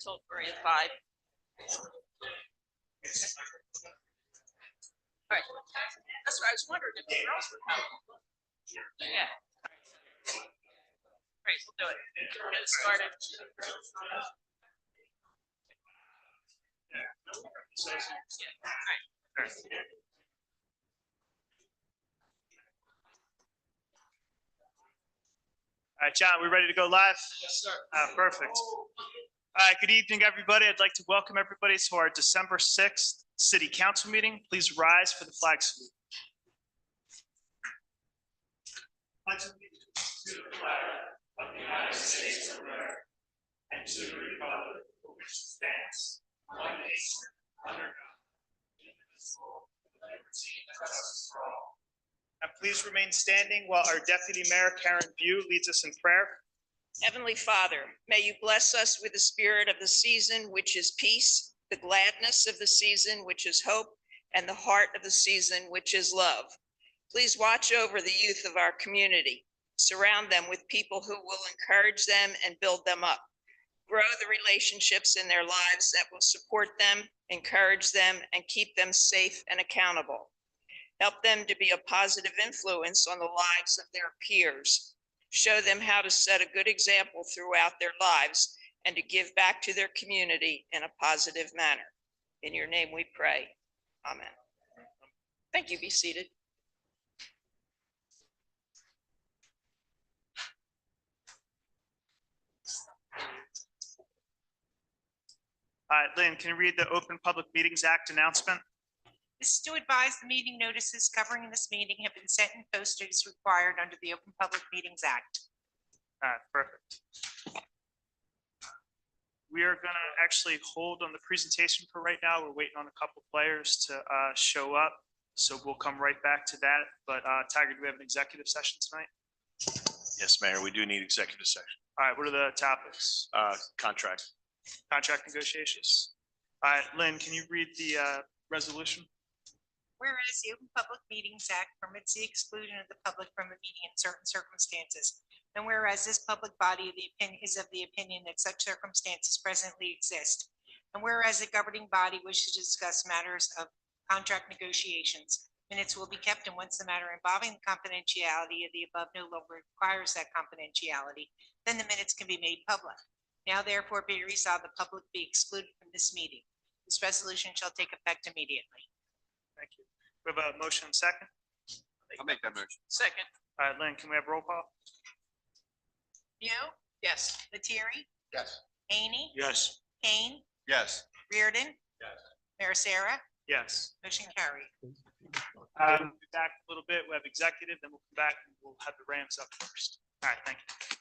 told Maria 5. All right. That's what I was wondering if the girls were coming. Yeah. Great, we'll do it. We'll get it started. All right. All right, John, we ready to go live? Yes, sir. Perfect. All right, good evening, everybody. I'd like to welcome everybody to our December 6th City Council meeting. Please rise for the flag salute. Pledge allegiance to the flag of the United States of America and to the republic for which it stands, one nation, under God, indivisible, with liberty and justice for all. And please remain standing while our Deputy Mayor, Karen Bew, leads us in prayer. Heavenly Father, may you bless us with the spirit of the season, which is peace, the gladness of the season, which is hope, and the heart of the season, which is love. Please watch over the youth of our community. Surround them with people who will encourage them and build them up. Grow the relationships in their lives that will support them, encourage them, and keep them safe and accountable. Help them to be a positive influence on the lives of their peers. Show them how to set a good example throughout their lives and to give back to their community in a positive manner. In your name we pray. Amen. Thank you. Be seated. All right, Lynn, can you read the Open Public Meetings Act announcement? This is to advise the meeting notices covering this meeting have been sent and posted as required under the Open Public Meetings Act. All right, perfect. We are going to actually hold on the presentation for right now. We're waiting on a couple players to show up, so we'll come right back to that. But Tiger, do we have an executive session tonight? Yes, Mayor, we do need executive session. All right, what are the topics? Contract. Contract negotiations. All right, Lynn, can you read the resolution? Whereas the Open Public Meetings Act permits the exclusion of the public from a meeting in certain circumstances, and whereas this public body is of the opinion that such circumstances presently exist, and whereas the governing body wishes to discuss matters of contract negotiations, minutes will be kept, and once the matter involving the confidentiality of the above no longer requires that confidentiality, then the minutes can be made public. Now therefore be resolved the public be excluded from this meeting. This resolution shall take effect immediately. Thank you. We have a motion second. I'll make that motion. Second. All right, Lynn, can we have roll call? Mew, Yes. Lettieri, Yes. Haney, Yes. Kane, Yes. Reardon, Yes. Mayor Sarah, Yes. motion carried. We'll be back a little bit. We have executive, then we'll come back and we'll have the Rams up first. All right, thank you.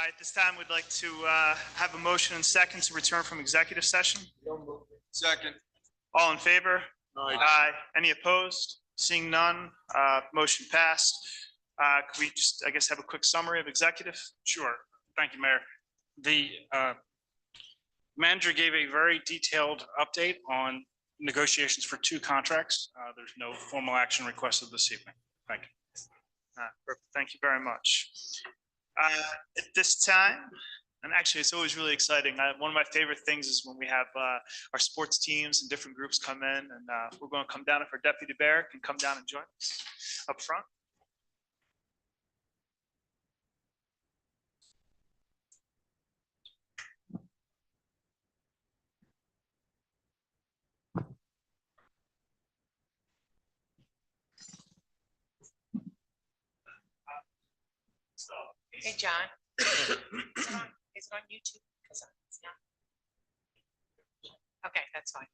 All right, this time we'd like to have a motion and second to return from executive session. Second. All in favor? Aye. Any opposed? Seeing none, motion passed. Could we just, I guess, have a quick summary of executive? Sure. Thank you, Mayor. The manager gave a very detailed update on negotiations for 2 contracts. There's no formal action requested this evening. Thank you. Perfect. Thank you very much. At this time, and actually, it's always really exciting. One of my favorite things is when we have our sports teams and different groups come in, and we're going to come down if our deputy bear can come down and join us up front. Hey, John. Is it on YouTube? 'Cause it's not. Okay, that's fine.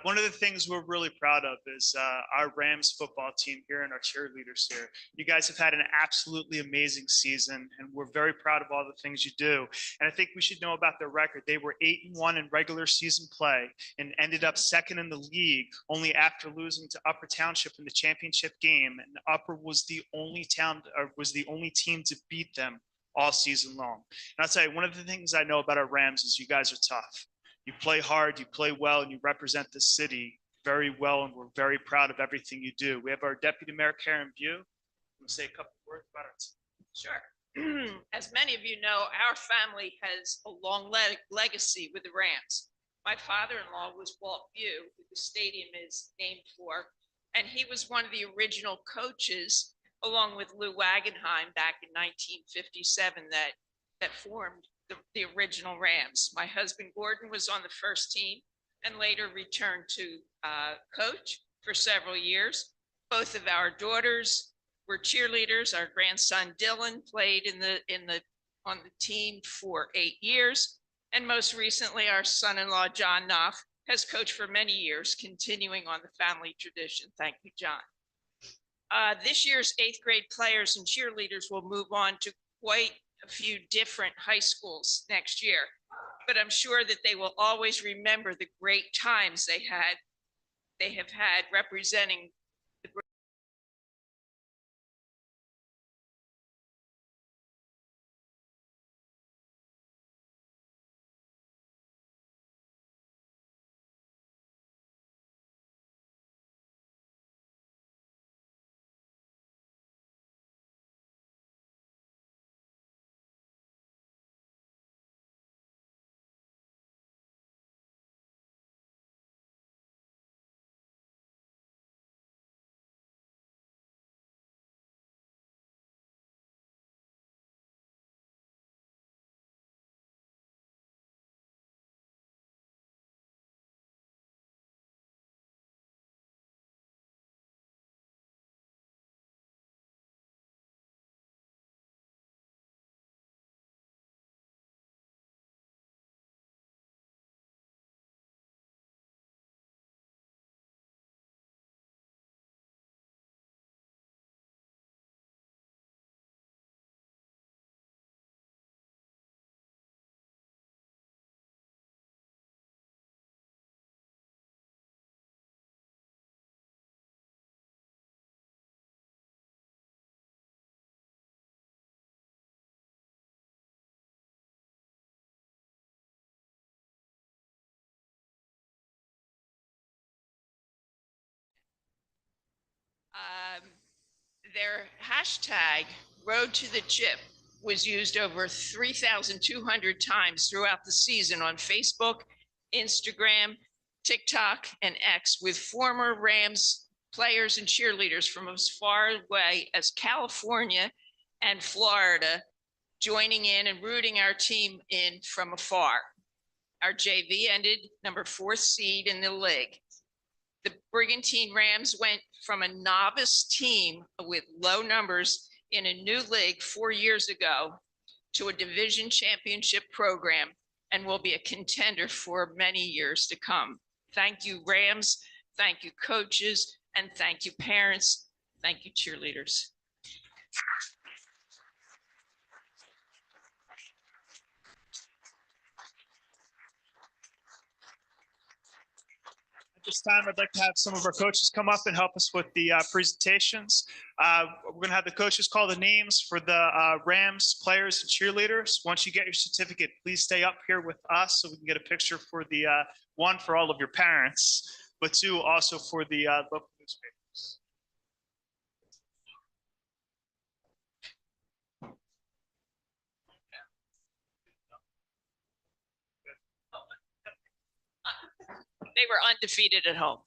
One of the things we're really proud of is our Rams football team here and our cheerleaders here. You guys have had an absolutely amazing season, and we're very proud of all the things you do. And I think we should know about their record. They were 8-1 in regular season play and ended up second in the league only after losing to Upper Township in the championship game. And Upper was the only team to beat them all season long. And I'll tell you, one of the things I know about our Rams is you guys are tough. You play hard, you play well, and you represent the city very well, and we're very proud of everything you do. We have our Deputy Mayor, Karen View. I'm going to say a couple of words about our team. Sure. As many of you know, our family has a long legacy with the Rams. My father-in-law was Walt View, who the stadium is named for, and he was one of the original coaches, along with Lou Wagenheim back in 1957, that formed the original Rams. My husband Gordon was on the first team and later returned to coach for several years. Both of our daughters were cheerleaders. Our grandson Dylan played on the team for 8 years. And most recently, our son-in-law John Knopf has coached for many years, continuing on the family tradition. Thank you, John. This year's 8th grade players and cheerleaders will move on to quite a few different high schools next year, but I'm sure that they will always remember the great times they have had representing the their hashtag Road to the Chip was used over 3,200 times throughout the season on Facebook, Instagram, TikTok, and X, with former Rams players and cheerleaders from as far away as California and Florida joining in and rooting our team in from afar. Our JV ended number 4th seed in the league. The Brigantine Rams went from a novice team with low numbers in a new league 4 years ago to a division championship program and will be a contender for many years to come. Thank you, Rams. Thank you, coaches, and thank you, parents. Thank you, cheerleaders. This time, I'd like to have some of our coaches come up and help us with the presentations. We're going to have the coaches call the names for the Rams players and cheerleaders. Once you get your certificate, please stay up here with us so we can get a picture for the one for all of your parents, but two also for the local newspapers. They were undefeated at home.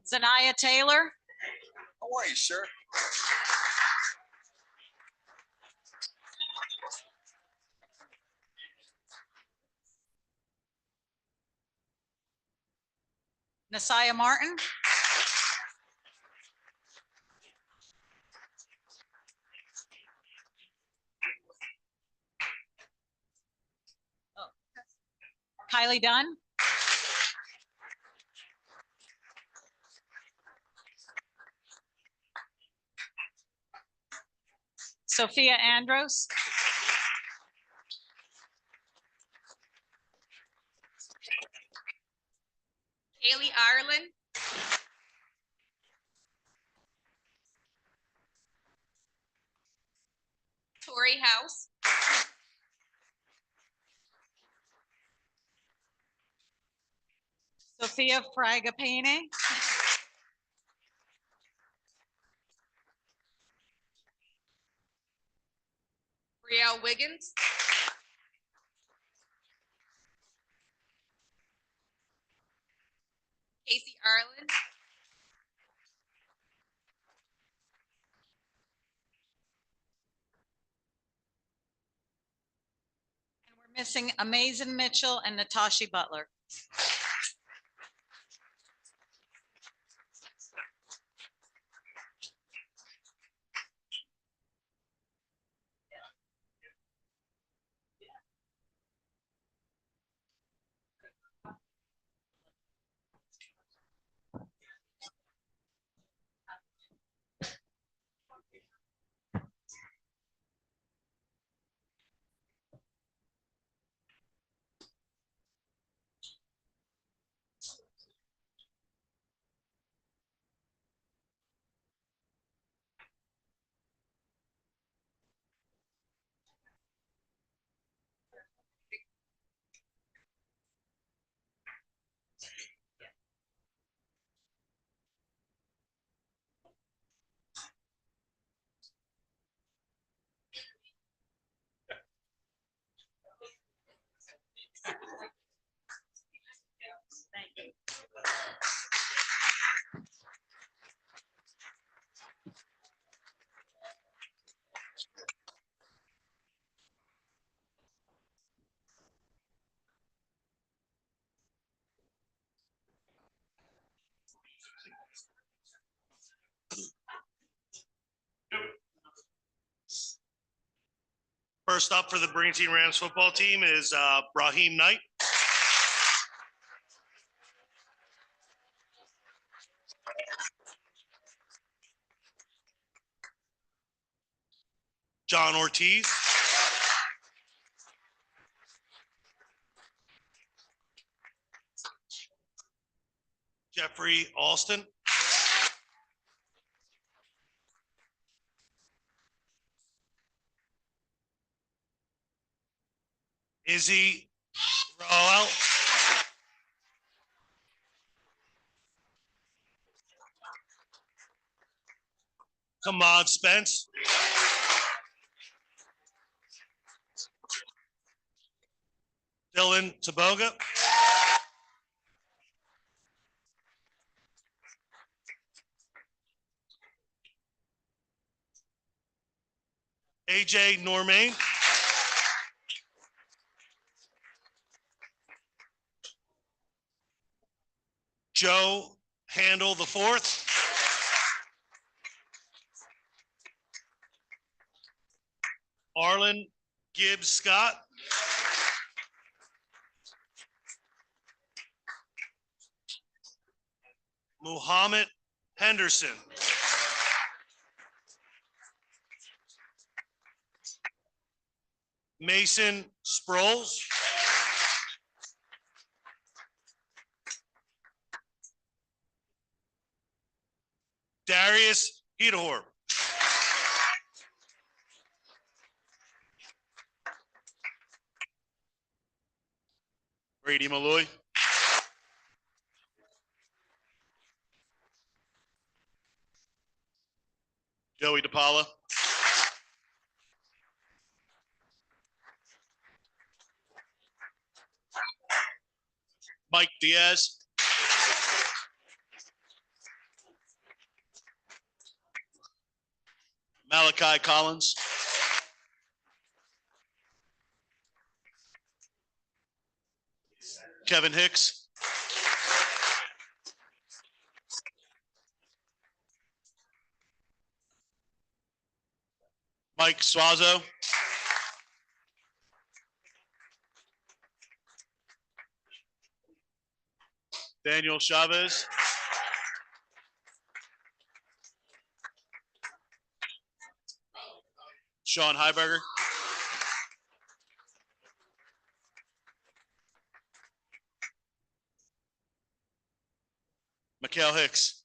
Zanaya Taylor, How are you, sir? Nasiah Martin, Kylie Dunn, Sophia Andros, Haley Ireland. Tori House. Sophia Fragapane, Brielle Wiggins. Casey Ireland. and we're missing Amazing Mitchell and Natasha Butler. First up for the Brigantine Rams football team is Raheem Knight. John Ortiz. Jeffrey Alston. Izzy Rowell. Kamad Spence. Dylan Taboga. AJ Normain. Joe Handel the fourth. Arlen Gibbs Scott. Muhammad Henderson. Mason Sproles. Darius Hedahorp. Brady Malloy. Joey DePaula. Mike Diaz. Malachi Collins. Kevin Hicks. Mike Suazo. Daniel Chavez. Sean Heiberger. Mikael Hicks.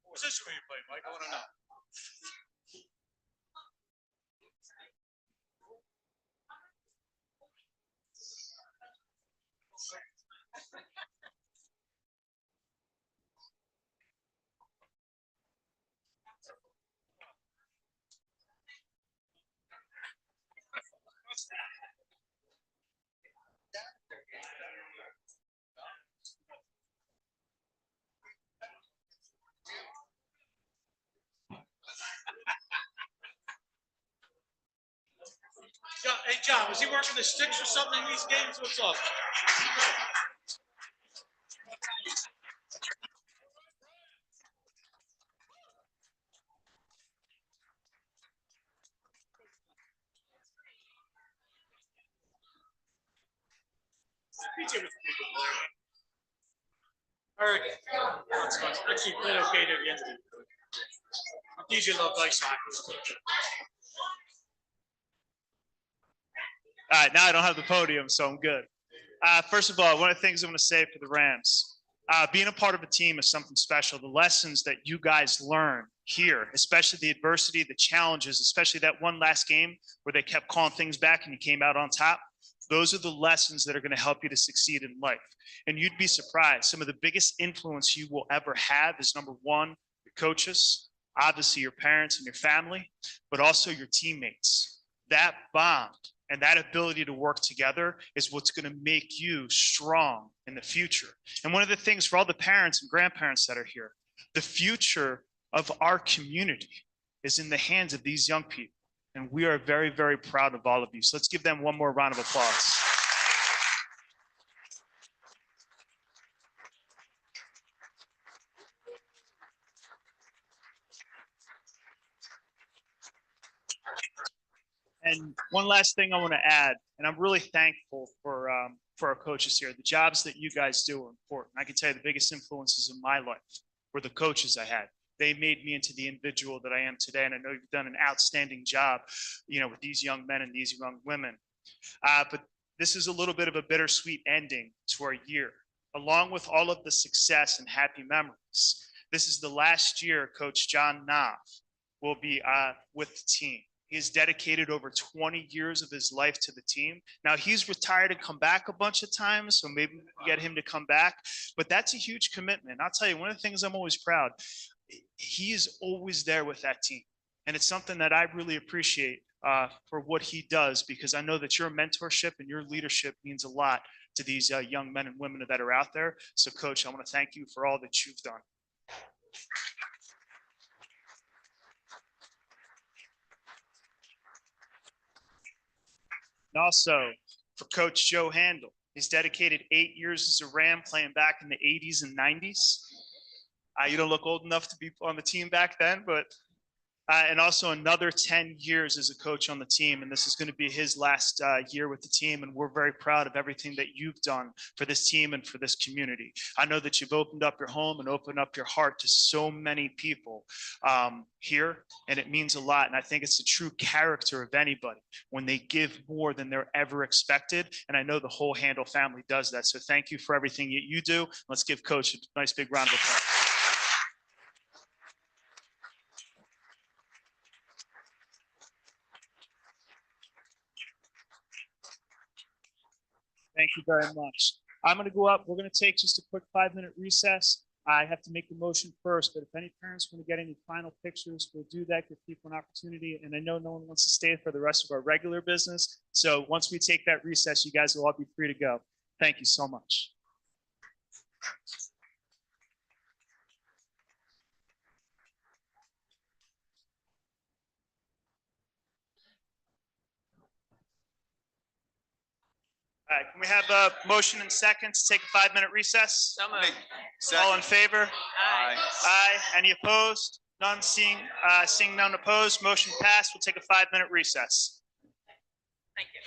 What position were you playing, Mike? I want to know. Hey, John, was he working the sticks or something in these games? What's up? Eric, actually played okay near the end of it. DJ loved ice hockey. All right, now I don't have the podium, so I'm good. First of all, one of the things I want to say for the Rams, being a part of a team is something special. The lessons that you guys learn here, especially the adversity, the challenges, especially that one last game where they kept calling things back and you came out on top. Those are the lessons that are going to help you to succeed in life. And you'd be surprised. Some of the biggest influence you will ever have is, number one, your coaches, obviously your parents and your family, but also your teammates. That bond and that ability to work together is what's going to make you strong in the future. And one of the things for all the parents and grandparents that are here, the future of our community is in the hands of these young people. And we are very, very proud of all of you. So let's give them one more round of applause. And one last thing I want to add, and I'm really thankful for our coaches here. The jobs that you guys do are important. I can tell you the biggest influences in my life were the coaches I had. They made me into the individual that I am today. And I know you've done an outstanding job, with these young men and these young women. But this is a little bit of a bittersweet ending to our year. along with all of the success and happy memories, this is the last year Coach John Knopf will be with the team. He has dedicated over 20 years of his life to the team. Now he's retired and come back a bunch of times, so maybe we get him to come back, but that's a huge commitment. I'll tell you, one of the things I'm always proud, he is always there with that team. And it's something that I really appreciate for what he does, because I know that your mentorship and your leadership means a lot to these young men and women that are out there. So Coach, I want to thank you for all that you've done. And also for Coach Joe Handel, he's dedicated 8 years as a Ram, playing back in the 80s and 90s. You don't look old enough to be on the team back then, but and also another 10 years as a coach on the team. And this is going to be his last year with the team. And we're very proud of everything that you've done for this team and for this community. I know that you've opened up your home and opened up your heart to so many people here, and it means a lot. And I think it's the true character of anybody when they give more than they're ever expected. And I know the whole Handel family does that. So thank you for everything that you do. Let's give Coach a nice big round of applause. Thank you very much. I'm going to go up. We're going to take just a quick 5-minute recess. I have to make the motion first, but if any parents want to get any final pictures, we'll do that, give people an opportunity. And I know no one wants to stay for the rest of our regular business. So once we take that recess, you guys will all be free to go. Thank you so much. All right, can we have a motion and seconds to take a 5-minute recess? All in favor? Aye. Aye. Any opposed? None. Seeing none opposed, motion passed. We'll take a 5-minute recess. Thank you.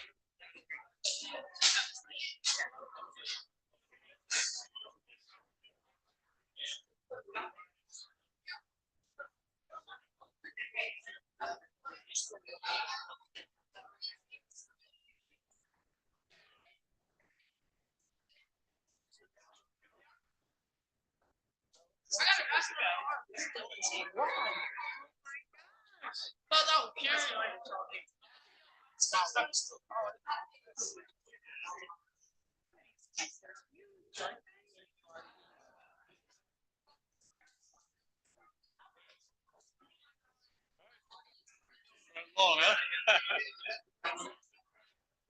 Long, huh?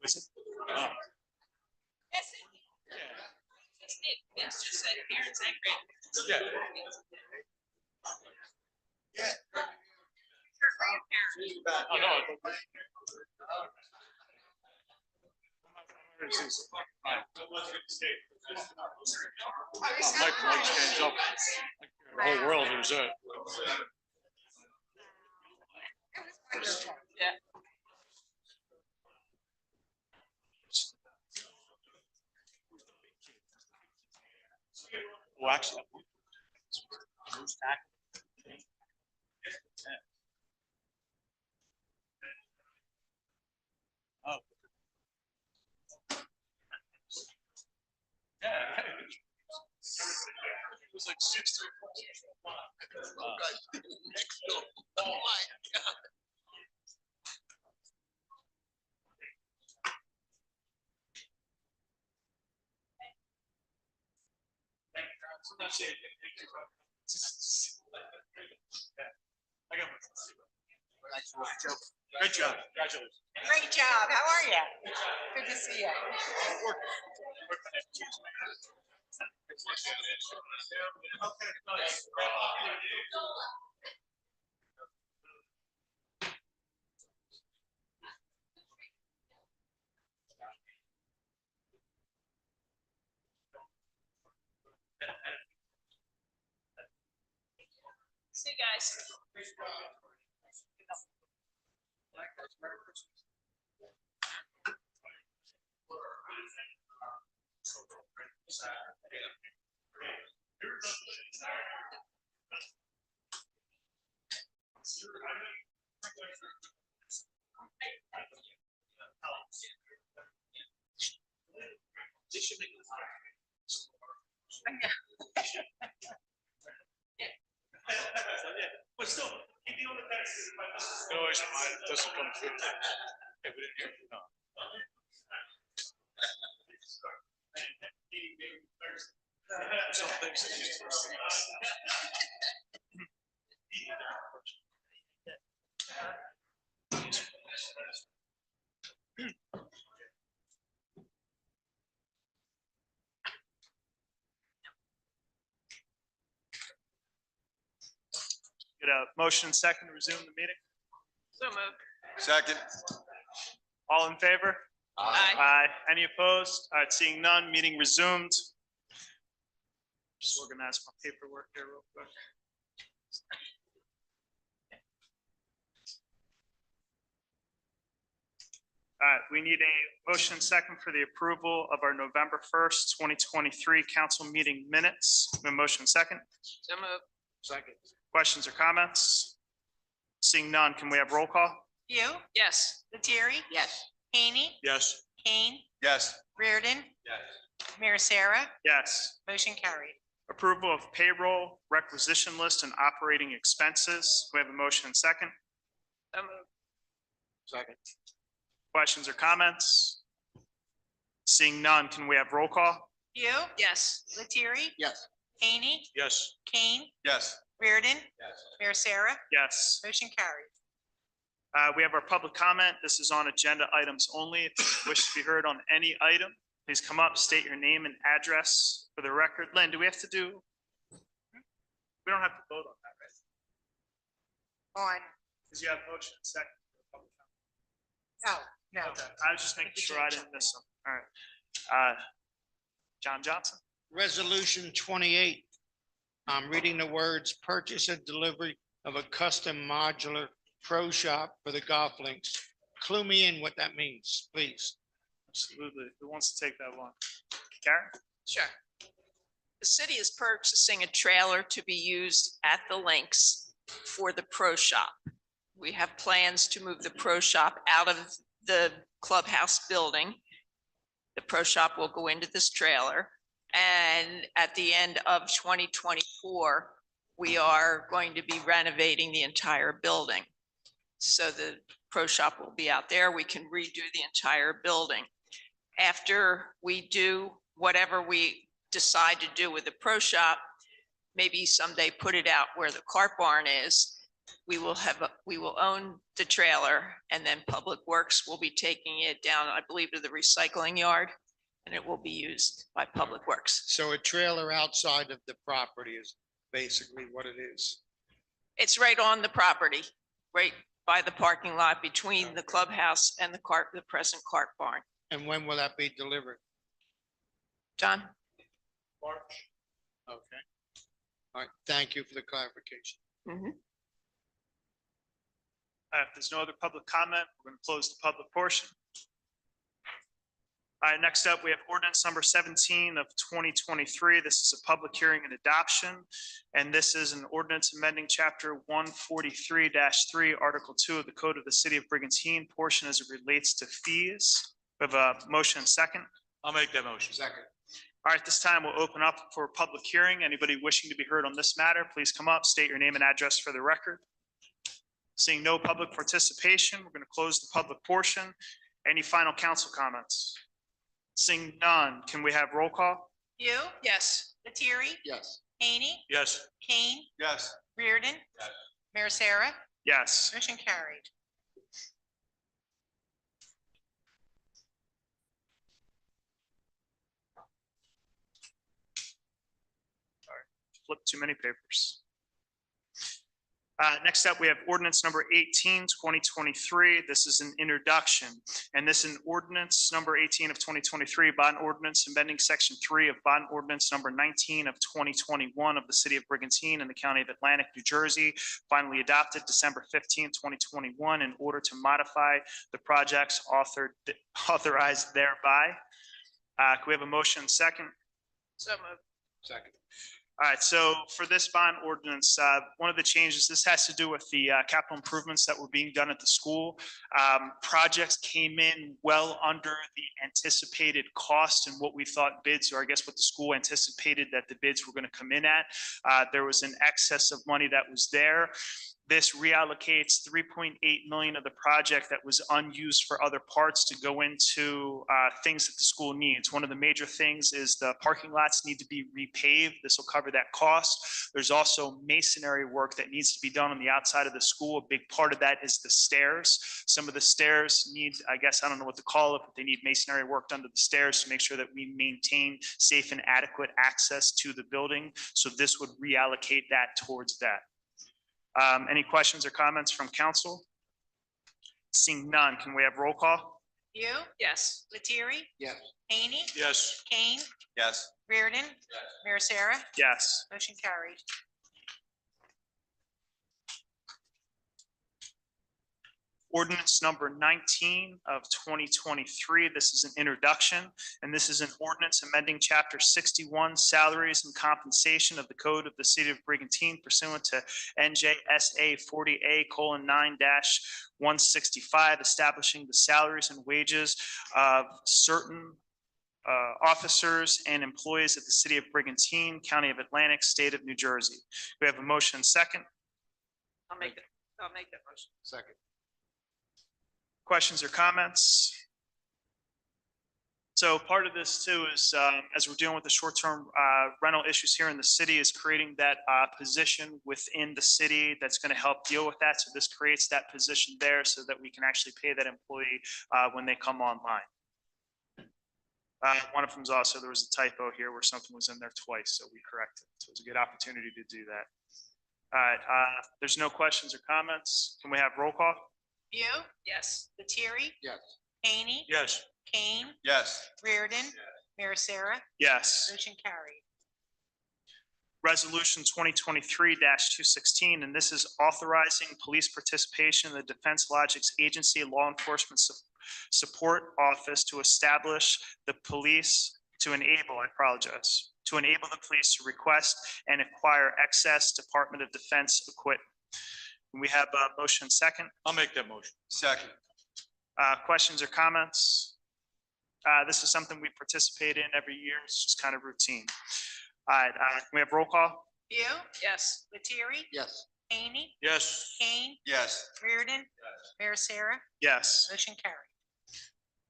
It's just that parents and grandparents. Yeah. Oh, no. Mike stands up. The whole world is it. Yeah. Well, actually. Oh. Yeah. It was like 6-3. Oh my God. Good job. Congratulations. Great job. How are you? Good to see you. See you guys. But still, keep the other taxes. No, it's mine. It doesn't come through. Yeah, we didn't hear you. No. Some things that used to- Get a motion second to resume the meeting. So moved. Second. All in favor? Aye. Aye. Any opposed? All right, seeing none, meeting resumed. Just organize my paperwork here real quick. All right, we need a motion second for the approval of our November 1st, 2023 council meeting minutes. A motion second. So moved. Second. Questions or comments? Seeing none, can we have roll call? You, Yes. Lettieri? Yes. Haney, Yes. Kane, Yes. Reardon, Yes. Mayor Sarah, Yes. motion carried. Approval of payroll, requisition list, and operating expenses. We have a motion second. So moved. Second. Questions or comments? Seeing none, can we have roll call? You, Yes. Lettieri? Yes. Haney, Yes. Kane, Yes. Reardon, Yes. Mayor Sarah, Yes. motion carried. We have our public comment. This is on agenda items only. If you wish to be heard on any item, please come up, state your name and address for the record. Lynn, do we have to do? We don't have to vote on that, right? On, Because you have motion second. for the public oh, no. comment. Okay, I was just making sure I didn't miss them. All right. John Johnson? Resolution 28. I'm reading the words, purchase and delivery of a custom modular pro shop for the golf links. Clue me in what that means, please. Absolutely. Who wants to take that one? Karen? Sure. The city is purchasing a trailer to be used at the links for the pro shop. We have plans to move the pro shop out of the clubhouse building. The pro shop will go into this trailer. And at the end of 2024, we are going to be renovating the entire building. So the pro shop will be out there. We can redo the entire building. After we do whatever we decide to do with the pro shop, maybe someday put it out where the cart barn is. We will own the trailer, and then Public Works will be taking it down, I believe, to the recycling yard, and it will be used by Public Works. So a trailer outside of the property is basically what it is. It's right on the property, right by the parking lot between the clubhouse and the present cart barn. And when will that be delivered? John? March. Okay. All right, thank you for the clarification. Mhm. If there's no other public comment, we're going to close the public portion. All right, next up, we have ordinance number 17 of 2023. This is a public hearing and adoption. And this is an ordinance amending chapter 143-3, article 2 of the code of the city of Brigantine, portion as it relates to fees. We have a motion and second. I'll make that motion. Second. All right, this time we'll open up for a public hearing. Anybody wishing to be heard on this matter, please come up, state your name and address for the record. Seeing no public participation, we're going to close the public portion. Any final council comments? Seeing none, can we have roll call? You, Yes. Lettieri? Yes. Haney, Yes. Kane, Yes. Reardon, Yes. Mayor Sarah, Yes. motion carried. Flip too many papers. Next up, we have ordinance number 18, 2023. This is an introduction. And this is an ordinance number 18 of 2023, bond ordinance amending section 3 of bond ordinance number 19 of 2021 of the city of Brigantine in the county of Atlantic, New Jersey, finally adopted December 15, 2021, in order to modify the projects authorized thereby. Can we have a motion second? So moved. Second. All right, so for this bond ordinance, one of the changes, this has to do with the capital improvements that were being done at the school. Projects came in well under the anticipated cost and what we thought bids, or I guess what the school anticipated that the bids were going to come in at. There was an excess of money that was there. This reallocates 3.8 million of the project that was unused for other parts to go into things that the school needs. One of the major things is the parking lots need to be repaved. This will cover that cost. There's also masonry work that needs to be done on the outside of the school. A big part of that is the stairs. Some of the stairs need, I guess, I don't know what to call it, but they need masonry work done to the stairs to make sure that we maintain safe and adequate access to the building. So this would reallocate that towards that. Any questions or comments from council? Seeing none, can we have roll call? You, Yes. Lettieri? Yes. Hany? Yes. Kane? Yes. Reardon? Mayor Sarah? Yes. Motion carried. Ordinance number 19 of 2023. This is an introduction, and this is an ordinance amending chapter 61 salaries and compensation of the code of the city of Brigantine pursuant to NJSA 40A:9-165, establishing the salaries and wages of certain officers and employees of the city of Brigantine, county of Atlantic, state of New Jersey. We have a motion second. I'll make that motion. Second. Questions or comments? So part of this too is, as we're dealing with the short-term rental issues here in the city, is creating that position within the city that's going to help deal with that. So this creates that position there so that we can actually pay that employee when they come online. One of them is also, there was a typo here where something was in there twice, so we corrected. So it's a good opportunity to do that. All right, there's no questions or comments. Can we have roll call? You, Yes. Lettieri? Yes. Hany? Yes. Kane? Yes. Reardon? Mayor Sarah? Yes. Motion carried. Resolution 2023-216, and this is authorizing police participation in the Defense Logistics Agency Law Enforcement Support Office to establish the police to enable the police to request and acquire excess Department of Defense equipment. We have a motion second. I'll make that motion. Second. Questions or comments? This is something we participate in every year. It's just kind of routine. All right, can we have roll call? You, Yes. Lettieri? Yes. Hany? Yes. Kane? Yes. Reardon? Mayor Sarah? Yes. Motion carried.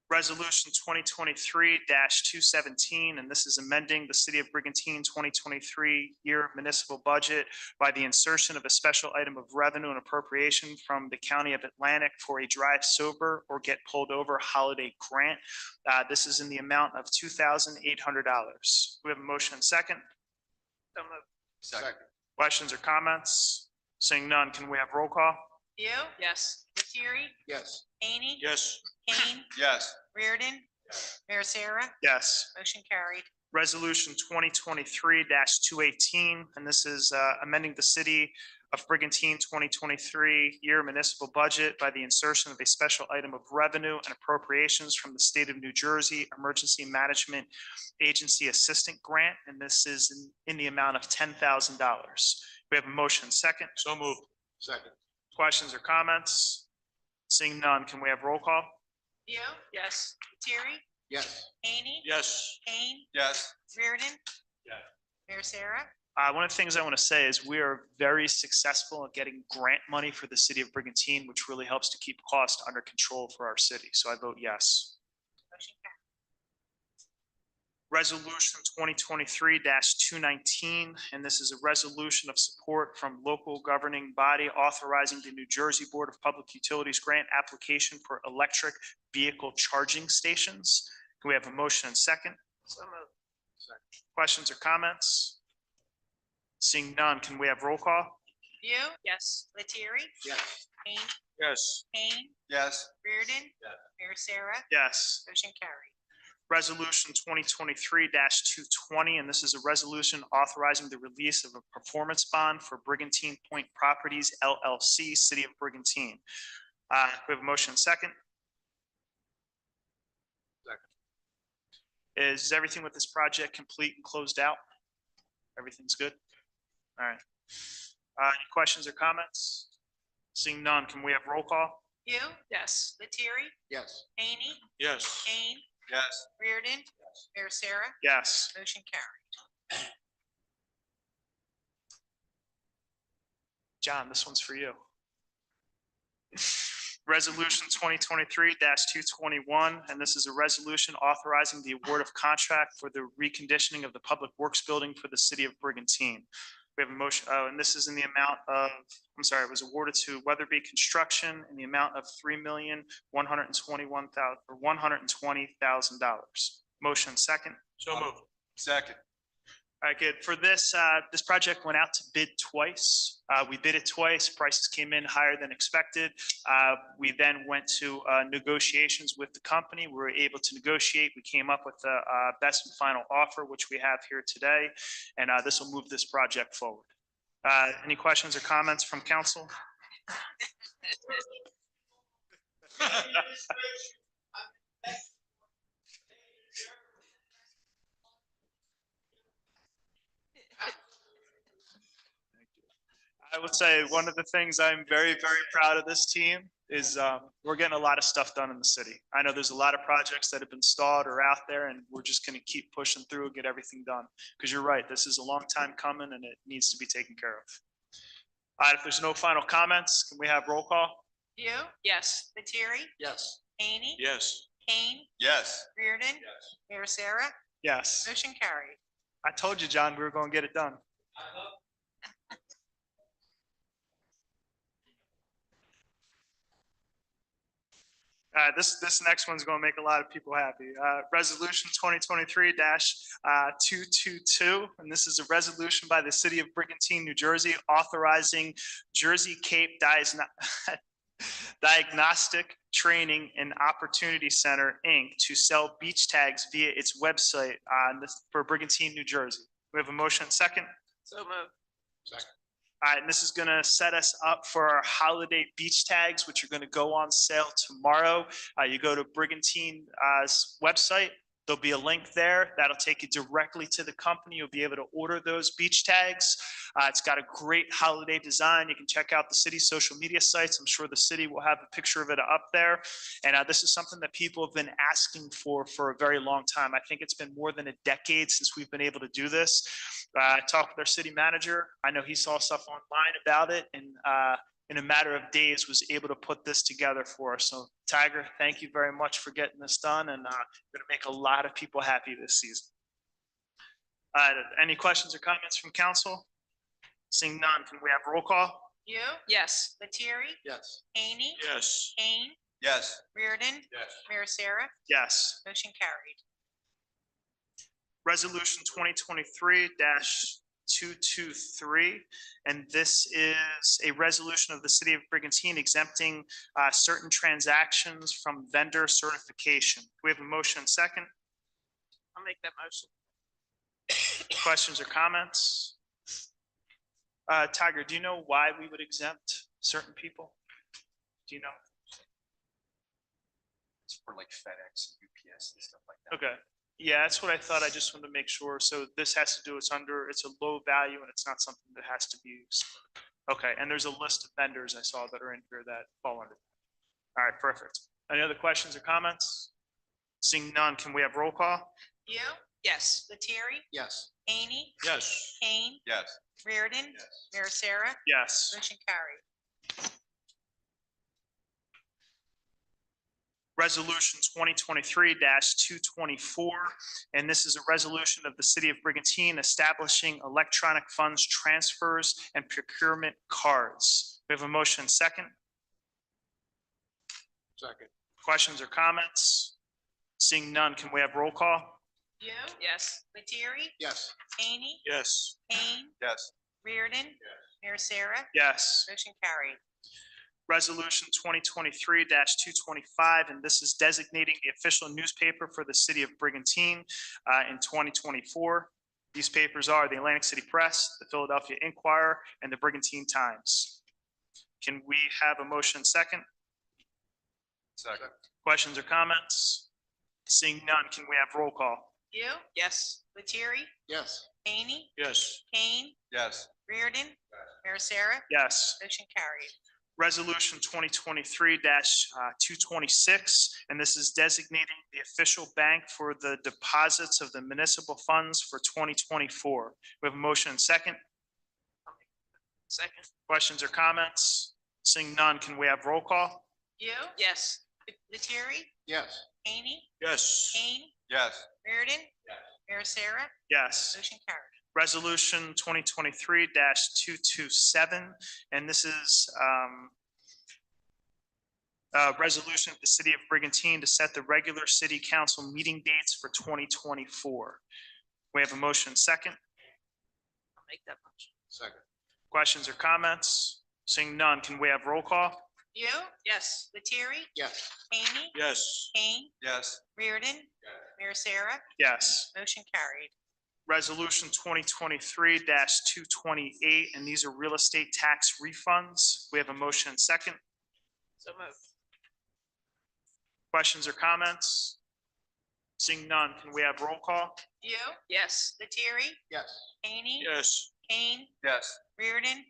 Resolution 2023-217, and this is amending the City of Brigantine 2023 year municipal budget by the insertion of a special item of revenue and appropriation from the County of Atlantic for a drive sober or get pulled over holiday grant. This is in the amount of $2,800. We have a motion and second. So moved. Second. Questions or comments? Seeing none, can we have roll call? You, Yes. Lettieri? Yes. Hany? Yes. Kane? Yes. Reardon? Mayor Sarah? Yes. Motion carried. Resolution 2023-218, and this is amending the City of Brigantine 2023 year municipal budget by the insertion of a special item of revenue and appropriations from the state of New Jersey Emergency Management Agency Assistant Grant, and this is in the amount of $10,000. We have a motion second. So moved. Second. Questions or comments? Seeing none, can we have roll call? You, Yes. Lettieri? Yes. Hany? Yes. Kane? Yes. Reardon? Yes. Mayor Sarah? One of the things I want to say is we are very successful at getting grant money for the city of Brigantine, which really helps to keep costs under control for our city. So I vote yes. Motion carried. Resolution 2023-219, and this is a resolution of support from local governing body authorizing the New Jersey Board of Public Utilities grant application for electric vehicle charging stations. Can we have a motion and second? So moved. Questions or comments? Seeing none, can we have roll call? You, Yes. Lettieri? Yes. Hany? Yes. Kane? Yes. Reardon? Mayor Sarah? Yes. Motion carried. Resolution 2023-220, and this is a resolution authorizing the release of a performance bond for Brigantine Point Properties LLC, City of Brigantine. We have a motion second. Second. Is everything with this project complete and closed out? Everything's good? All right. Any questions or comments? Seeing none, can we have roll call? You, Yes. Lettieri, Yes. Hany, Yes. Kane, Yes. Reardon, Mayor Sarah, Yes. motion carried. John, this one's for you. Resolution 2023-221, and this is a resolution authorizing the award of contract for the reconditioning of the Public Works Building for the city of Brigantine. We have a motion, and this is in the amount of, I'm sorry, it was awarded to Weatherby Construction in the amount of $3,120,000. Motion second. So moved. Second. All right, good. For this, this project went out to bid twice. We bid it twice. Prices came in higher than expected. We then went to negotiations with the company. We were able to negotiate. We came up with the best and final offer, which we have here today, and this will move this project forward. Any questions or comments from council? I would say one of the things I'm very, very proud of this team is we're getting a lot of stuff done in the city. I know there's a lot of projects that have been stalled or out there, and we're just going to keep pushing through and get everything done. Because you're right, this is a long time coming and it needs to be taken care of. All right, if there's no final comments, can we have roll call? You, Yes. Lettieri, Yes. Hany, Yes. Kane, Yes. Reardon, Mayor Sarah, Yes. motion carried. I told you, John, we were going to get it done. This next one's going to make a lot of people happy. Resolution 2023-222, and this is a resolution by the city of Brigantine, New Jersey, authorizing Jersey Cape Diagnostic Training and Opportunity Center, Inc. to sell beach tags via its website for Brigantine, New Jersey. We have a motion second. So moved. All right, and this is going to set us up for our holiday beach tags, which are going to go on sale tomorrow. You go to Brigantine's website. There'll be a link there that'll take you directly to the company. You'll be able to order those beach tags. It's got a great holiday design. You can check out the city's social media sites. I'm sure the city will have a picture of it up there. And this is something that people have been asking for a very long time. I think it's been more than a decade since we've been able to do this. I talked with our city manager. I know he saw stuff online about it, and in a matter of days was able to put this together for us. So Tiger, thank you very much for getting this done, and going to make a lot of people happy this season. Any questions or comments from council? Seeing none, can we have roll call? You, Yes. Lettieri, Yes. Hany, Yes. Kane, Yes. Reardon, Yes. Mayor Sarah, Yes. motion carried. Resolution 2023-223, and this is a resolution of the city of Brigantine exempting certain transactions from vendor certification. We have a motion second. I'll make that motion. Questions or comments? Tiger, do you know why we would exempt certain people? Do you know? It's for like FedEx, UPS and stuff like that. Okay. Yeah, that's what I thought. I just wanted to make sure. So this has to do, it's a low value and it's not something that has to be used. Okay, and there's a list of vendors I saw that are in here that fall under. All right, perfect. Any other questions or comments? Seeing none, can we have roll call? You, Yes. Lettieri, Yes. Hany, Yes. Kane, Yes. Reardon, Mayor Sarah, Yes. motion carried. Resolution 2023-224, and this is a resolution of the city of Brigantine establishing electronic funds transfers and procurement cards. We have a motion second. Second. Questions or comments? Seeing none, can we have roll call? You, Yes. Lettieri, Yes. Hany, Yes. Kane, Yes. Reardon, Mayor Sarah, Yes. motion carried. Resolution 2023-225, and this is designating the official newspaper for the city of Brigantine in 2024. These papers are the Atlantic City Press, the Philadelphia Inquirer, and the Brigantine Times. Can we have a motion second? Second. Questions or comments? Seeing none, can we have roll call? You, Yes. Lettieri, Yes. Haney, Yes. Kane, Yes. Reardon, Mayor Sarah, Yes. motion carried. Resolution 2023 226, and this is designating the official bank for the deposits of the municipal funds for 2024. We have a motion and second. Second. Questions or comments? Seeing none, can we have roll call? You, Yes. Lettieri, Yes. Haney, Yes. Kane, Yes. Reardon, Mayor Sarah, Yes. motion carried. Resolution 2023 227, and this is a resolution of the city of Brigantine to set the regular city council meeting dates for 2024. We have a motion and second. I'll make that motion. Second. Questions or comments? Seeing none, can we have roll call? You, Yes. Lettieri, Yes. Haney, Yes. Kane, Yes. Reardon, Mayor Sarah, Yes. motion carried. Resolution 2023 228, and these are real estate tax refunds. We have a motion and second. So moved. Questions or comments? Seeing none, can we have roll call? You, Yes. Lettieri, Yes. Haney, Yes. Kane, Yes. Reardon,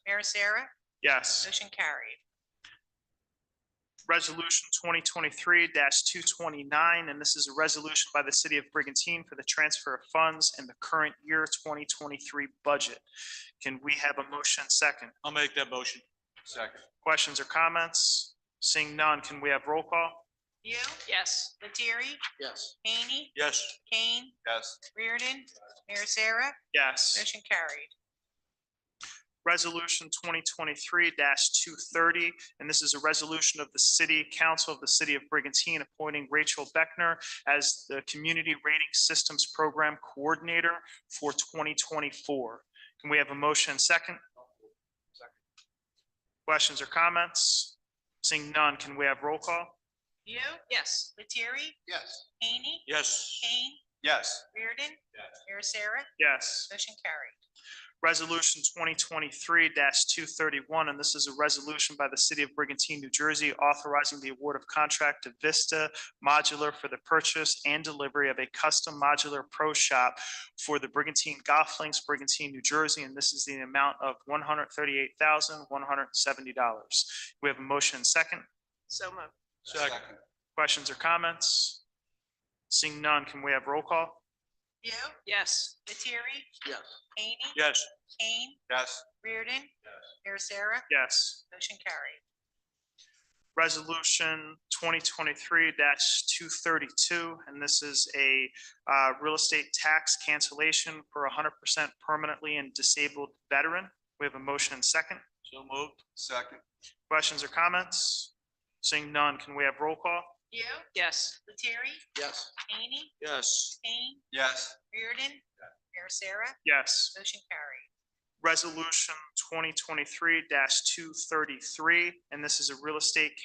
Mayor Sarah, Yes. motion carried. Resolution 2023 229, and this is a resolution by the city of Brigantine for the transfer of funds in the current year 2023 budget. Can we have a motion second? I'll make that motion. Second. Questions or comments? Seeing none, can we have roll call? You, Yes. Lettieri, Yes. Haney, Yes. Kane, Yes. Reardon, Mayor Sarah, Yes. motion carried. Resolution 2023 230, and this is a resolution of the city council of the city of Brigantine appointing Rachel Beckner as the Community Rating Systems Program Coordinator for 2024. Can we have a motion second? Questions or comments? Seeing none, can we have roll call? You, Yes. Lettieri, Yes. Haney, Yes. Kane, Yes. Reardon, Mayor Sarah, Yes. motion carried. Resolution 2023 231, and this is a resolution by the city of Brigantine, New Jersey, authorizing the award of contract to Vista Modular for the purchase and delivery of a custom modular pro shop for the Brigantine Golf Links, Brigantine, New Jersey, and this is the amount of $138,170. We have a motion and second. So moved. Second. Questions or comments? Seeing none, can we have roll call? You, Yes. Lettieri, Yes. Haney, Yes. Kane, Yes. Reardon, Mayor Sarah, Yes. motion carried. Resolution 2023 232, and this is a real estate tax cancellation for 100% permanently and disabled veteran. We have a motion and second. So moved. Second. Questions or comments? Seeing none, can we have roll call? You, Yes. Lettieri, Yes. Haney, Yes. Kane, Yes. Reardon, Mayor Sarah, Yes. motion carried. Resolution 2023 233, and this is a real estate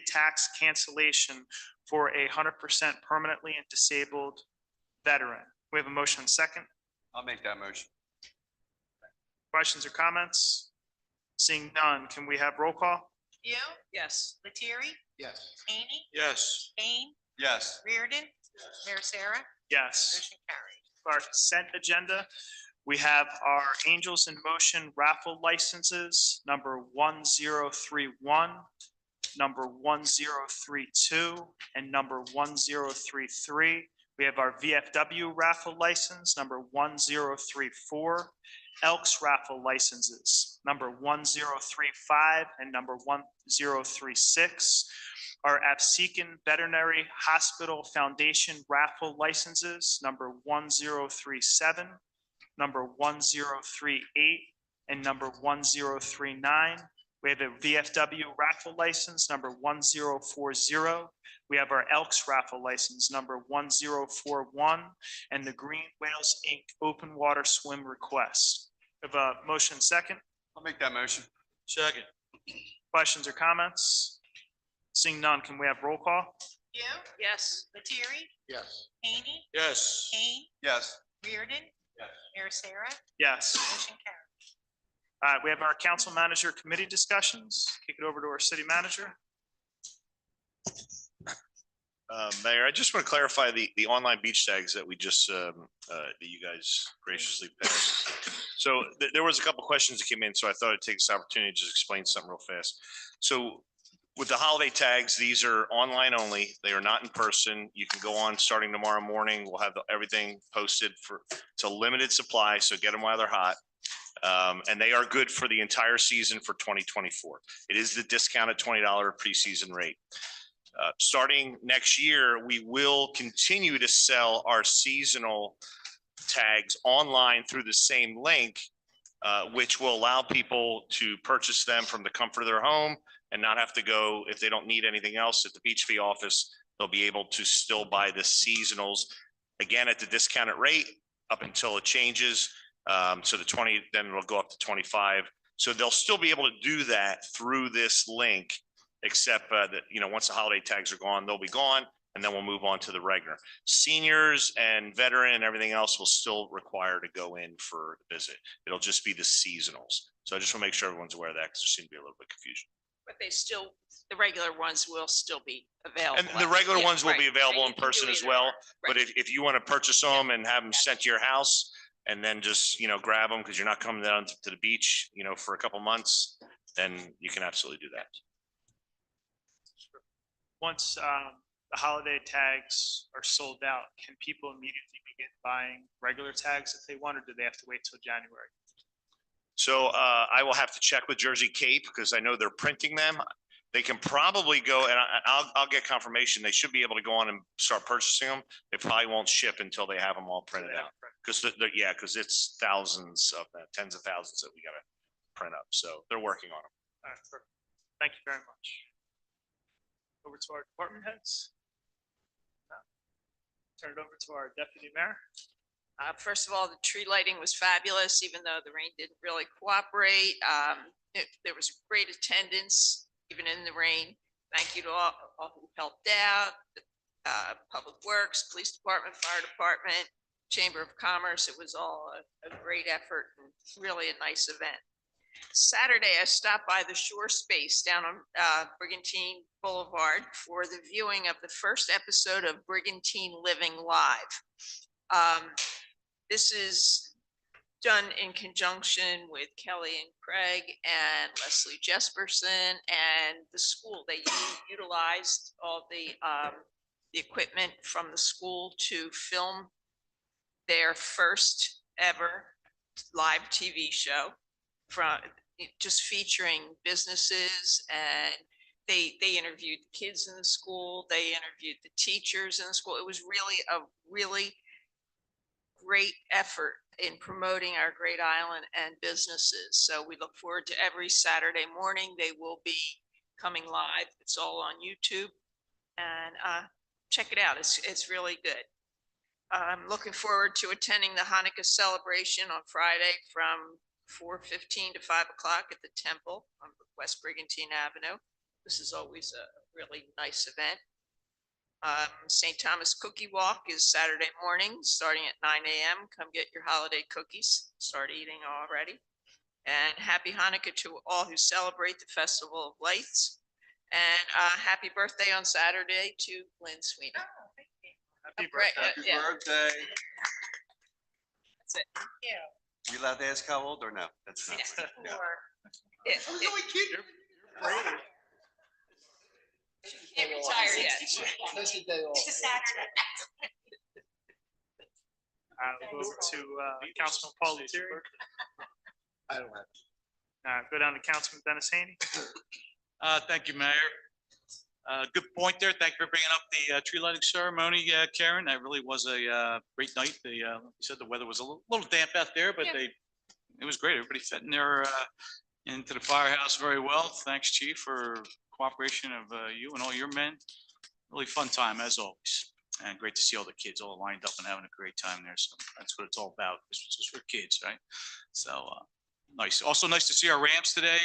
tax cancellation for 100% permanently and disabled veteran. We have a motion second. I'll make that motion. Questions or comments? Seeing none, can we have roll call? You, Yes. Lettieri, Yes. Haney, Yes. Kane, Yes. Reardon, Mayor Sarah, Yes. motion carried. Our consent agenda, we have our Angels in Motion raffle licenses, number 1031, number 1032, and number 1033. We have our VFW raffle license, number 1034, Elks raffle licenses, number 1035 and number 1036. Our Absecon Veterinary Hospital Foundation raffle licenses, number 1037, number 1038, and number 1039. We have a VFW raffle license, number 1040. We have our Elks raffle license, number 1041, and the Green Whales Inc. Open Water Swim request. We have a motion second. I'll make that motion. Second. Questions or comments? Seeing none, can we have roll call? You, Yes. Lettieri, Yes. Haney, Yes. Kane, Yes. Reardon, Yes. Mayor Sarah, Yes. motion carried. We have our council manager committee discussions. Kick it over to our city manager. Mayor, I just want to clarify the online beach tags that we just, that you guys graciously passed. So there was a couple questions that came in, so I thought I'd take this opportunity to just explain something real fast. So with the holiday tags, these are online only. They are not in person. You can go on starting tomorrow morning. We'll have everything posted it's a limited supply, so get them while they're hot. And they are good for the entire season for 2024. It is the discounted $20 preseason rate. Starting next year, we will continue to sell our seasonal tags online through the same link, which will allow people to purchase them from the comfort of their home and not have to go, if they don't need anything else at the beach fee office, they'll be able to still buy the seasonals, again, at the discounted rate up until it changes. So the 20, then it'll go up to 25. So they'll still be able to do that through this link, except that, once the holiday tags are gone, they'll be gone, and then we'll move on to the regular. Seniors and veteran and everything else will still require to go in for the visit. It'll just be the seasonals. So I just want to make sure everyone's aware of that, because there seems to be a little bit of confusion. But the regular ones will still be available. And the regular Yeah, ones will right. be available And in you can do person as either well. or. But Right. if you want to purchase them and have them sent to your house and then just, grab them because you're not coming down to the beach, for a couple months, then you can absolutely do that. Once the holiday tags are sold out, can people immediately begin buying regular tags if they want, or do they have to wait till January? So I will have to check with Jersey Cape because I know they're printing them. They can probably go, and I'll get confirmation. They should be able to go on and start purchasing them. They probably won't ship until they have them all printed out. Because it's thousands of them, tens of thousands that we got to print up. So they're working on them. All right, perfect. Thank you very much. Over to our department heads. Turn it over to our deputy mayor. First of all, the tree lighting was fabulous, even though the rain didn't really cooperate. There was great attendance, even in the rain. Thank you to all who helped out, Public Works, Police Department, Fire Department, Chamber of Commerce. It was all a great effort and really a nice event. Saturday, I stopped by the Shore Space down on Brigantine Boulevard for the viewing of the first episode of Brigantine Living Live. This is done in conjunction with Kelly and Craig and Leslie Jesperson and the school. They utilized all the equipment from the school to film their first ever live TV show, from just featuring businesses, and they interviewed the kids in the school. They interviewed the teachers in the school. It was really a great effort in promoting our great island and businesses. So we look forward to every Saturday morning. They will be coming live. It's all on YouTube, and check it out. It's really good. I'm looking forward to attending the Hanukkah celebration on Friday from 4:15 to 5 o'clock at the temple on West Brigantine Avenue. This is always a really nice event. St. Thomas Cookie Walk is Saturday morning, starting at 9 a.m. Come get your holiday cookies. Start eating already. And happy Hanukkah to all who celebrate the Festival of Lights. And happy birthday on Saturday to Lynn Sweeney. Happy Right, birthday. yeah. Birthday. That's it. You allowed to ask how old or no? That's not. No. Yeah, she can't retire yet. It's a Saturday. We'll go over to Councilman Paul Lettieri. I don't have. Go down to Councilman Dennis Haney. Thank you, Mayor. Good point there. Thank you for bringing up the tree lighting ceremony, Karen. That really was a great night. You said the weather was a little damp out there, but Yeah. it was great. Everybody fit in there into the firehouse very well. Thanks, Chief, for cooperation of you and all your men. Really fun time as always. And great to see all the kids all lined up and having a great time there. So that's what it's all about. This was just for kids, right? So nice. Also nice to see our ramps today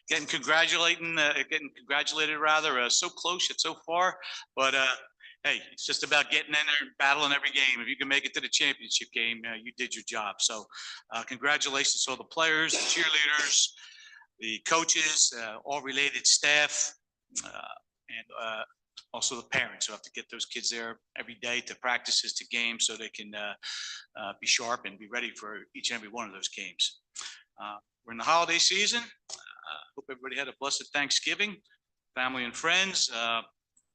getting congratulated rather. So close yet so far. But hey, it's just about getting in there and battling every game. If you can make it to the championship game, you did your job. So congratulations to all the players, the cheerleaders, the coaches, all related staff, and also the parents who have to get those kids there every day to practices, to games, so they can be sharp and be ready for each and every one of those games. We're in the holiday season. Hope everybody had a blessed Thanksgiving, family and friends.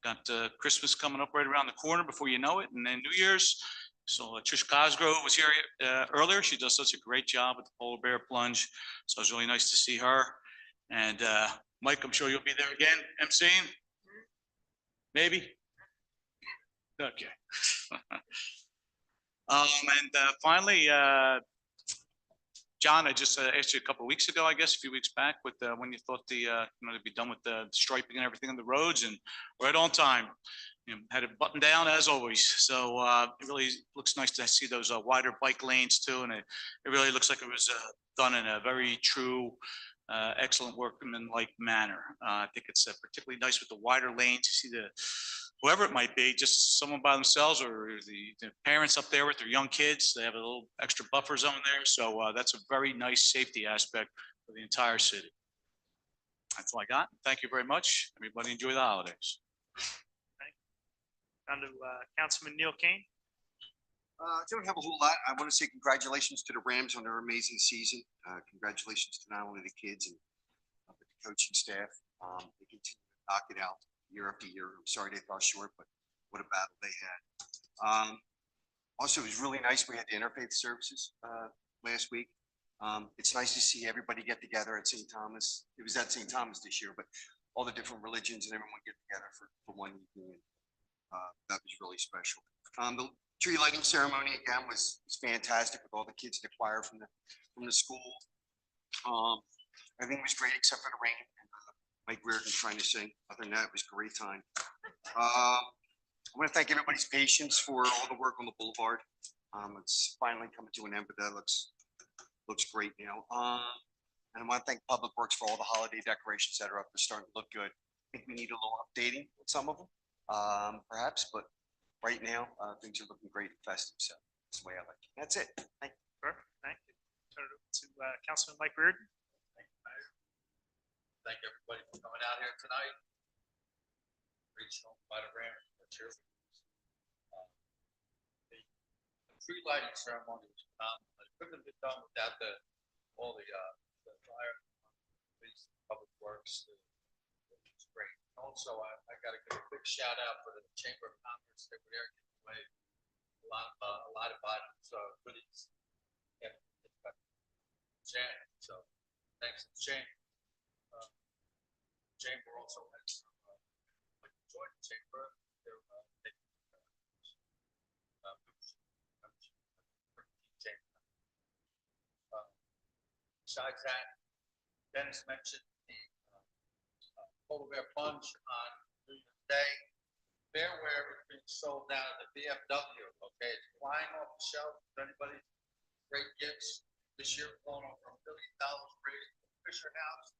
Got Christmas coming up right around the corner before you know it, and then New Year's. So Trish Cosgrove was here earlier. She does such a great job with the polar bear plunge. So it was really nice to see her. And Mike, I'm sure you'll be there again, emceeing? Maybe? Okay. And finally, John, I just asked you a couple of weeks ago, I guess, a few weeks back, with when you thought they'd be done with the striping and everything on the roads, and right on time. Had it buttoned down as always. So it really looks nice to see those wider bike lanes too, and it really looks like it was done in a very true, excellent workmanlike manner. I think it's particularly nice with the wider lanes to see whoever it might be, just someone by themselves or the parents up there with their young kids. They have a little extra buffer zone there. So that's a very nice safety aspect for the entire city. That's all I got. Thank you very much. Everybody enjoy the holidays. On to Councilman Neil Kane. Don't have a whole lot. I want to say congratulations to the Rams on their amazing season. Congratulations to not only the kids and but the coaching staff. They continue to knock it out year after year. I'm sorry they fell short, but what a battle they had. Also, it was really nice. We had the interfaith services last week. It's nice to see everybody get together at St. Thomas. It was at St. Thomas this year, but all the different religions and everyone get together for one evening. That was really special. The tree lighting ceremony again was fantastic with all the kids in the choir from the school. Everything was great except for the rain. Mike Reardon trying to sing. Other than that, it was a great time. I want to thank everybody's patience for all the work on the boulevard. It's finally coming to an end, but that looks great now. And I want to thank Public Works for all the holiday decorations that are up. They're starting to look good. I think we need a little updating with some of them. Perhaps, but right now things are looking great and festive. So that's the way I like it. That's it. Thank you. Perfect. Thank you. Turn it over to Councilman Mike Reardon. Thank you, Mayor. Thank everybody for coming out here tonight. Reached home by the Rams. The tree lighting ceremony was phenomenal. It couldn't have been done without all the fire, police, public works. It was great. Also, I got to give a big shout out for the Chamber of Commerce. They were there giving away a lot of items, goodies. Yeah, so thanks to the Chamber. Chamber also had some, like the Jordan Chamber. They're besides that, Dennis mentioned the polar bear plunge on New Year's Day. Bearware is being sold down at the VFW. Okay, it's flying off the shelf. If anybody, great gifts this year, going on from $1 billion raised for Fisher House,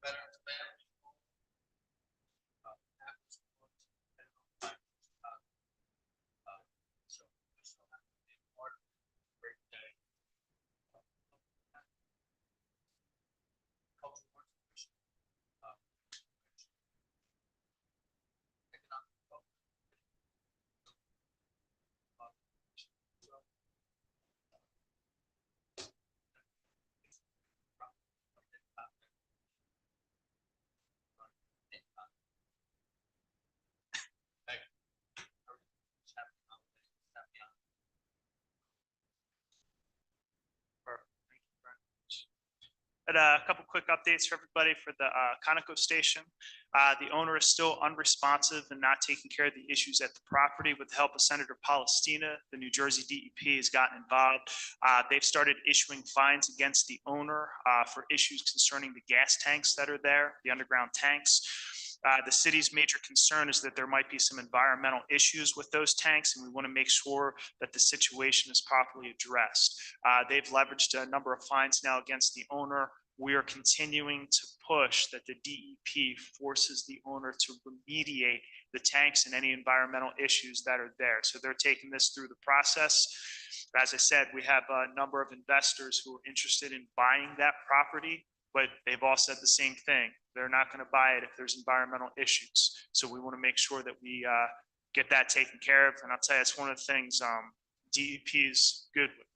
Veterans Family. But a couple quick updates for everybody for the Conoco station. The owner is still unresponsive and not taking care of the issues at the property. With the help of Senator Palestina, the New Jersey DEP has gotten involved. They've started issuing fines against the owner for issues concerning the gas tanks that are there, the underground tanks. The city's major concern is that there might be some environmental issues with those tanks, and we want to make sure that the situation is properly addressed. They've leveraged a number of fines now against the owner. We are continuing to push that the DEP forces the owner to remediate the tanks and any environmental issues that are there. So they're taking this through the process. As I said, we have a number of investors who are interested in buying that property, but they've all said the same thing. They're not going to buy it if there's environmental issues. So we want to make sure that we get that taken care of. And I'll tell you, it's one of the things DEP is good with.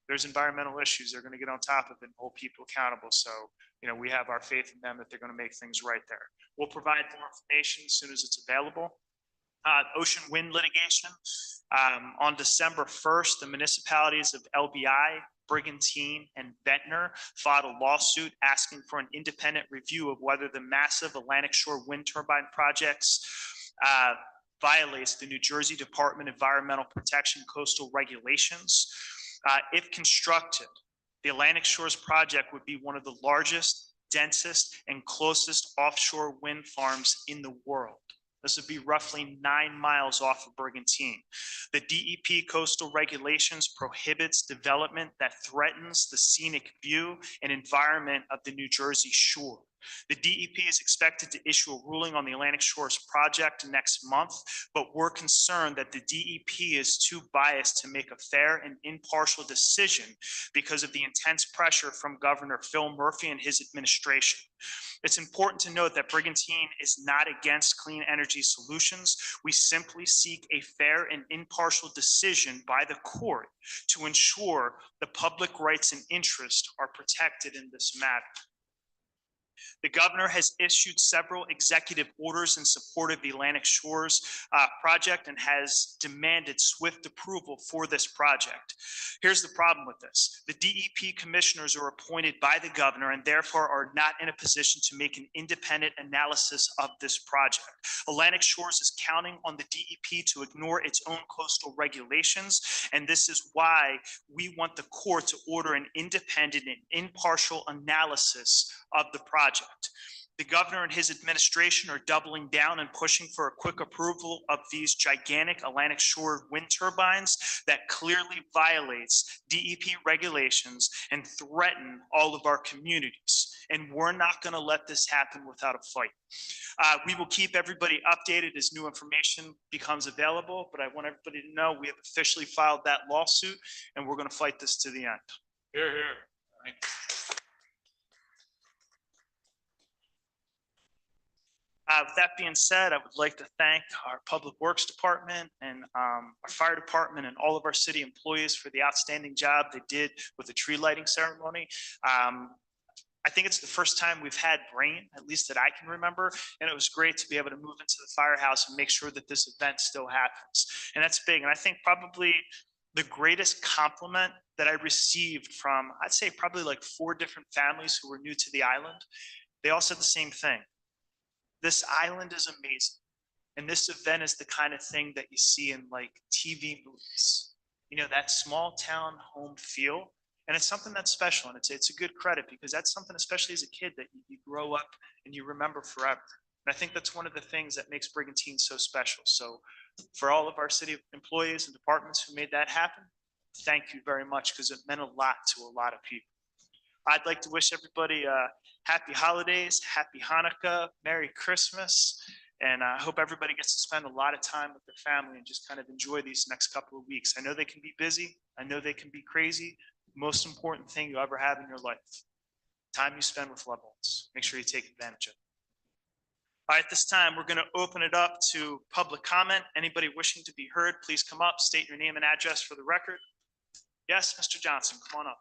There's environmental issues, they're going to get on top of it and hold people accountable. So, we have our faith in them that they're going to make things right there. We'll provide more information as soon as it's available. Ocean wind litigation. On December 1st, the municipalities of LBI, Brigantine, and Ventnor filed a lawsuit asking for an independent review of whether the massive Atlantic Shore wind turbine projects violates the New Jersey Department of Environmental Protection coastal regulations. If constructed, the Atlantic Shores project would be one of the largest, densest, and closest offshore wind farms in the world. This would be roughly 9 miles off of Brigantine. The DEP coastal regulations prohibits development that threatens the scenic view and environment of the New Jersey shore. The DEP is expected to issue a ruling on the Atlantic Shores project next month, but we're concerned that the DEP is too biased to make a fair and impartial decision because of the intense pressure from Governor Phil Murphy and his administration. It's important to note that Brigantine is not against clean energy solutions. We simply seek a fair and impartial decision by the court to ensure the public rights and interest are protected in this matter. The governor has issued several executive orders in support of the Atlantic Shores project and has demanded swift approval for this project. Here's the problem with this. The DEP commissioners are appointed by the governor and therefore are not in a position to make an independent analysis of this project. Atlantic Shores is counting on the DEP to ignore its own coastal regulations, and this is why we want the court to order an independent and impartial analysis of the project. The governor and his administration are doubling down and pushing for a quick approval of these gigantic Atlantic Shore wind turbines that clearly violates DEP regulations and threaten all of our communities. And we're not going to let this happen without a fight. We will keep everybody updated as new information becomes available, but I want everybody to know we have officially filed that lawsuit and we're going to fight this to the end. Here, here. With that being said, I would like to thank our Public Works Department and our Fire Department and all of our city employees for the outstanding job they did with the tree lighting ceremony. I think it's the first time we've had rain, at least that I can remember, and it was great to be able to move into the firehouse and make sure that this event still happens. And that's big. And I think probably the greatest compliment that I received from, I'd say probably like 4 different families who were new to the island, they all said the same thing. This island is amazing. And this event is the kind of thing that you see in like TV movies, that small town home feel. And it's something that's special. And it's a good credit because that's something, especially as a kid, that you grow up and you remember forever. And I think that's one of the things that makes Brigantine so special. So for all of our city employees and departments who made that happen, thank you very much because it meant a lot to a lot of people. I'd like to wish everybody happy holidays, happy Hanukkah, Merry Christmas, and I hope everybody gets to spend a lot of time with their family and just kind of enjoy these next couple of weeks. I know they can be busy. I know they can be crazy. Most important thing you ever have in your life, time you spend with loved ones. Make sure you take advantage of it. All right, this time we're going to open it up to public comment. Anybody wishing to be heard, please come up, state your name and address for the record. Yes, Mr. Johnson, come on up.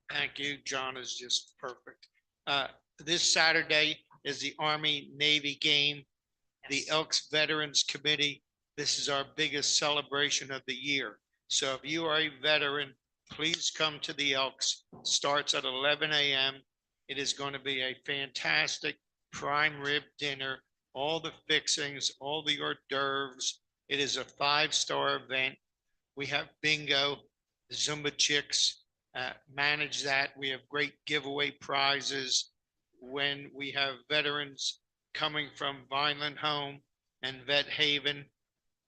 Thank you. John is just perfect. This Saturday is the Army-Navy game. The Elks Veterans Committee, this is our biggest celebration of the year. So if you are a veteran, please come to the Elks. Starts at 11 a.m. It is going to be a fantastic prime rib dinner, all the fixings, all the hors d'oeuvres. It is a 5-star event. We have bingo, Zumba chicks. Manage that. We have great giveaway prizes. When we have veterans coming from Vineland Home and Vet Haven,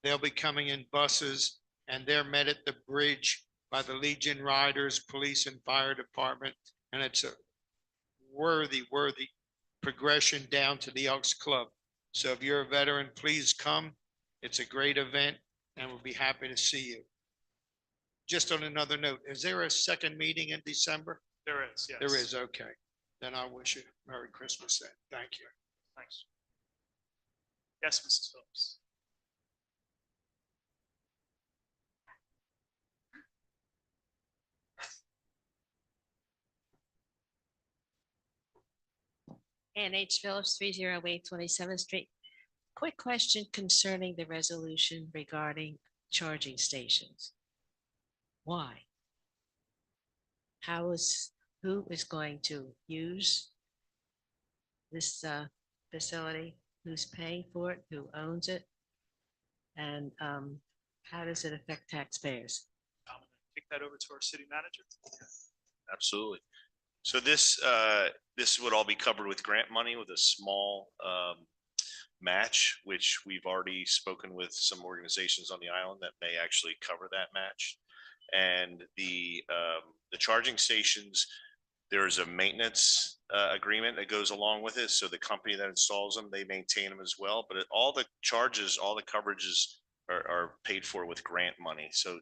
they'll be coming in buses and they're met at the bridge by the Legion Riders, Police and Fire Department. And it's a worthy progression down to the Elks Club. So if you're a veteran, please come. It's a great event and we'll be happy to see you. just on another note, is there a second meeting in December? There is, yes. There is, okay. Then I wish you Merry Christmas then. Thank you. Thanks. Yes, Mrs. Phillips. And H. Phillips, 308 27th Street. Quick question concerning the resolution regarding charging stations. Why? Who is going to use this facility? Who's paying for it? Who owns it? And how does it affect taxpayers? I'm gonna kick that over to our city manager. Absolutely. So this would all be covered with grant money with a small match, which we've already spoken with some organizations on the island that may actually cover that match. And the charging stations, there's a maintenance agreement that goes along with it. So the company that installs them, they maintain them as well. But all the charges, all the coverages are paid for with grant money. So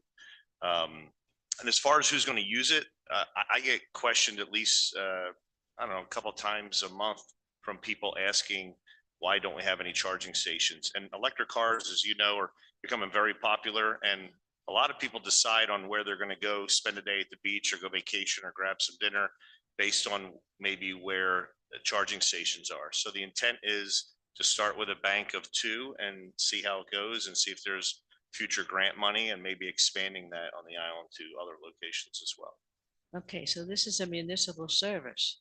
and as far as who's going to use it, I get questioned at least, I don't know, a couple of times a month from people asking, why don't we have any charging stations? And electric cars, as you know, are becoming very popular. And a lot of people decide on where they're going to go spend a day at the beach or go vacation or grab some dinner based on maybe where the charging stations are. So the intent is to start with a bank of 2 and see how it goes and see if there's future grant money and maybe expanding that on the island to other locations as well. Okay, so this is a municipal service.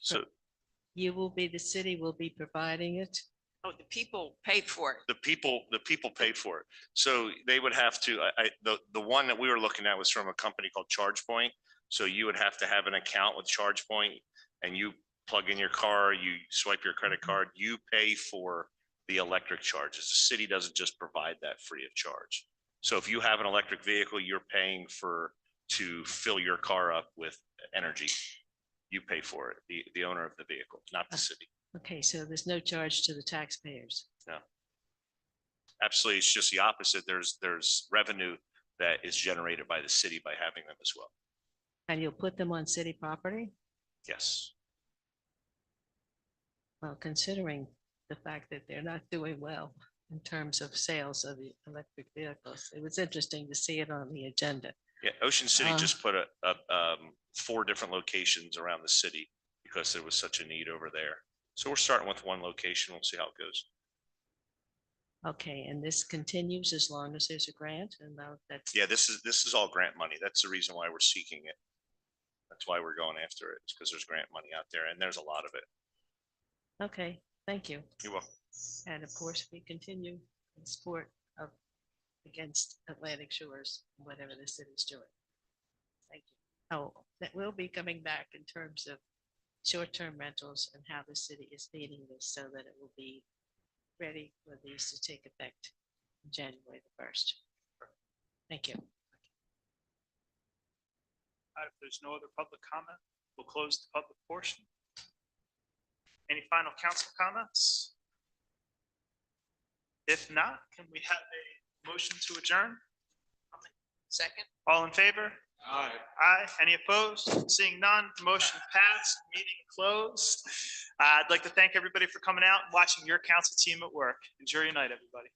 So The city will be providing it. Oh, the people paid for it. the people pay for it. So they would have to, the one that we were looking at was from a company called ChargePoint. So you would have to have an account with ChargePoint and you plug in your car, you swipe your credit card, you pay for the electric charges. The city doesn't just provide that free of charge. So if you have an electric vehicle, you're paying to fill your car up with energy. You pay for it, the owner of the vehicle, not the city. Okay, so there's no charge to the taxpayers. No. Absolutely, it's just the opposite. There's revenue that is generated by the city by having them as well. And you'll put them on city property? Yes. Well, considering the fact that they're not doing well in terms of sales of the electric vehicles, it was interesting to see it on the agenda. Yeah, Ocean City just put 4 different locations around the city because there was such a need over there. So we're starting with one location. We'll see how it goes. Okay, and this continues as long as there's a grant and that's. Yeah, this is all grant money. That's the reason why we're seeking it. That's why we're going after it. It's because there's grant money out there and there's a lot of it. Okay, thank you. You're welcome. And of course, we continue in support of against Atlantic Shores, whatever the city's doing. Thank you. Oh, that will be coming back in terms of short-term rentals and how the city is leading this so that it will be ready for these to take effect January the 1st. Thank you. If there's no other public comment, we'll close the public portion. Any final council comments? If not, can we have a motion to adjourn? Second. All in favor? Aye. Aye. Any opposed? Seeing none, motion passed, meeting closed. I'd like to thank everybody for coming out and watching your council team at work. Enjoy your night, everybody.